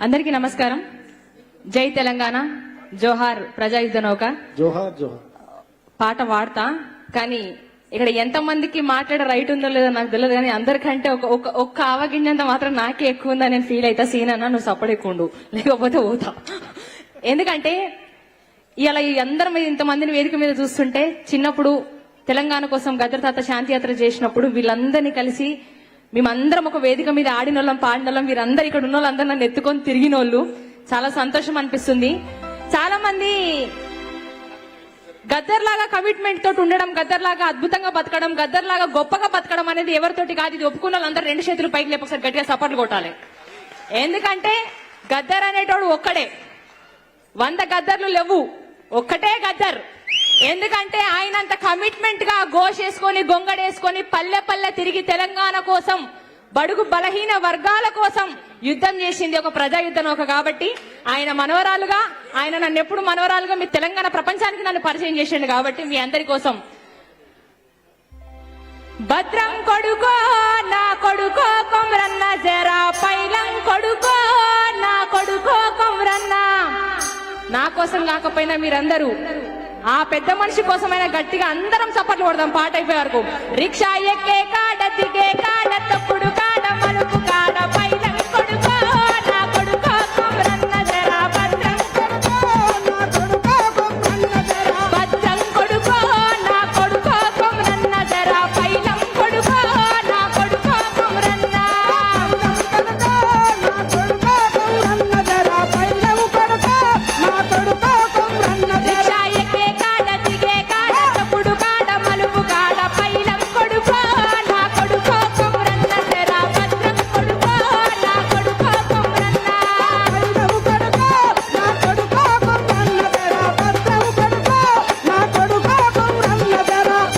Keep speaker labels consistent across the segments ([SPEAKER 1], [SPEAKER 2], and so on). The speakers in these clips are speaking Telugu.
[SPEAKER 1] అందరికీ నమస్కారం. జై తెలంగాణ, జోహార్ ప్రజాయుద్ధ నౌక.
[SPEAKER 2] జోహార్ జోహార్
[SPEAKER 1] పాట వాడతా, కానీ ఇక్కడ ఎంత మందికి మాట్లాడే రైట్ ఉందో లేదో నాకు తెలియదు, కానీ అందరికంటే ఒక్క ఆవగింజంత మాత్రం నాకే ఎక్కువ ఉందని నేను ఫీల్ అవుతా. సీన్ అన్నా నువ్వు సపోర్ట్ ఎక్కువ ఉండు, లేకపోతే పోతా. ఎందుకంటే ఇలా అందరం ఇంతమందిని వేదిక మీద చూస్తుంటే, చిన్నప్పుడు తెలంగాణ కోసం గద్దర్ తాత శాంతి యాత్ర చేసినప్పుడు వీళ్ళందరినీ కలిసి మేమందరం ఒక వేదిక మీద ఆడినోళ్ళం, పాడినోళ్ళం, వీరందరూ ఇక్కడ ఉన్న వాళ్ళందరూ నన్ను ఎత్తుకొని తిరిగినోళ్ళు. చాలా సంతోషం అనిపిస్తుంది. చాలా మంది గద్దర్ లాగా కమిట్మెంట్ తోటి ఉండడం, గద్దర్ లాగా అద్భుతంగా బతకడం, గద్దర్ లాగా గొప్పగా బతకడం అనేది ఎవరితోటి కాదు. ఇది ఒప్పుకున్న వాళ్ళందరూ రెండు చేతులు పైకి లేపు ఒకసారి గట్టిగా సపోర్ట్లు కొట్టాలి. ఎందుకంటే గద్దర్ అనేటోడు ఒక్కడే, 100 గద్దర్లు లేవు, ఒక్కటే గద్దర్. ఎందుకంటే ఆయనంత కమిట్మెంట్ గా గోషేసుకొని గొంగడేసుకొని పల్లె పల్లె తిరిగి తెలంగాణ కోసం, బడుగు బలహీన వర్గాల కోసం యుద్ధం చేసింది ఒక ప్రజాయుద్ధ నౌక. కాబట్టి ఆయన మనవరాలుగా, ఆయన నన్ను ఎప్పుడు మనవరాలుగా మీ తెలంగాణ ప్రపంచానికి నన్ను పరిచయం చేసిండు. కాబట్టి మీ అందరి కోసం భద్రం కొడుకో నా కొడుకో కొమ్రన్న, జరా పైలం కొడుకో నా కొడుకో కొమ్రన్న. నా కోసం కాకపోయినా మీరందరూ ఆ పెద్ద మనిషి కోసమైనా గట్టిగా అందరం చప్పట్లు కొడదాం పాట అయిపోయే వరకు. రిక్షా ఎక్కే కాడ దిగే కాడ తప్పుడు కాడ మలుపు కాడ పైలం కొడుకో నా కొడుకో కొమ్రన్న, జరా భద్రం కొడుకో నా కొడుకో కొమ్రన్న, జరా భద్రం కొడుకో నా కొడుకో కొమ్రన్న, జరా పైలం కొడుకో నా కొడుకో కొమ్రన్న, రిక్షా ఎక్కే కాడ దిగే కాడ తప్పుడు కాడ మలుపు కాడ పైలం కొడుకో నా కొడుకో కొమ్రన్న, జరా భద్రం కొడుకో నా కొడుకో కొమ్రన్న.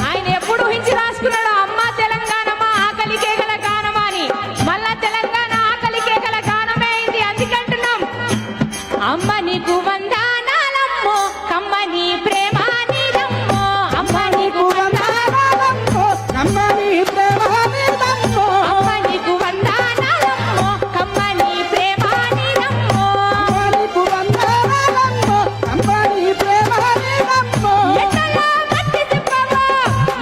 [SPEAKER 1] ఆయన ఎప్పుడు ఊహించి రాసుకున్నాడు, అమ్మ తెలంగాణ మా ఆకలి కేకల గానమా అని. మళ్ళా తెలంగాణ ఆకలి కేకల గానమే ఇది. అందుకంటున్నాం, అమ్మ నీకు వందనాలమ్మో, కమ్మ నీ ప్రేమ నీదమ్మో, అమ్మ నీకు వందనాలమ్మో, అమ్మ నీకు వందనాలమ్మో, కమ్మ నీ ప్రేమ నీదమ్మో. ఎట్టలా మట్టి తిప్పవో,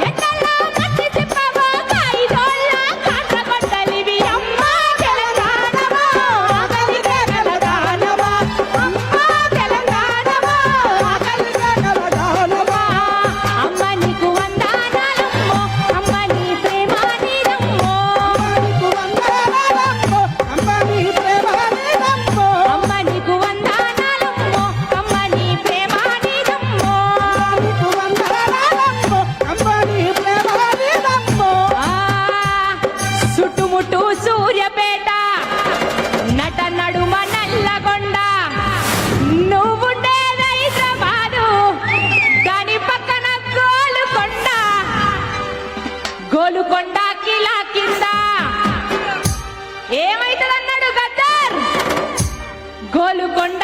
[SPEAKER 1] ఎట్టలా మట్టి తిప్పవో, కాయిదోళ్ళ కాట్ల గొడ్డలివి అమ్మ తెలంగాణవో, ఆకలి కేకల గానమా, అమ్మ తెలంగాణవో, ఆకలి కేకల గానమా. అమ్మ నీకు వందనాలమ్మో, అమ్మ నీ ప్రేమ నీదమ్మో, అమ్మ నీకు వందనాలమ్మో, అమ్మ నీ ప్రేమ నీదమ్మో. చుట్టుముట్టు సూర్యపేట, నట నడుమ నల్లగొండ, నువ్వుండేది హైదరాబాదు, దాని పక్కన గోలుకొండ, గోలుకొండ కిలా కింద ఏమైతుందన్నాడు గద్దర్, గోలుకొండ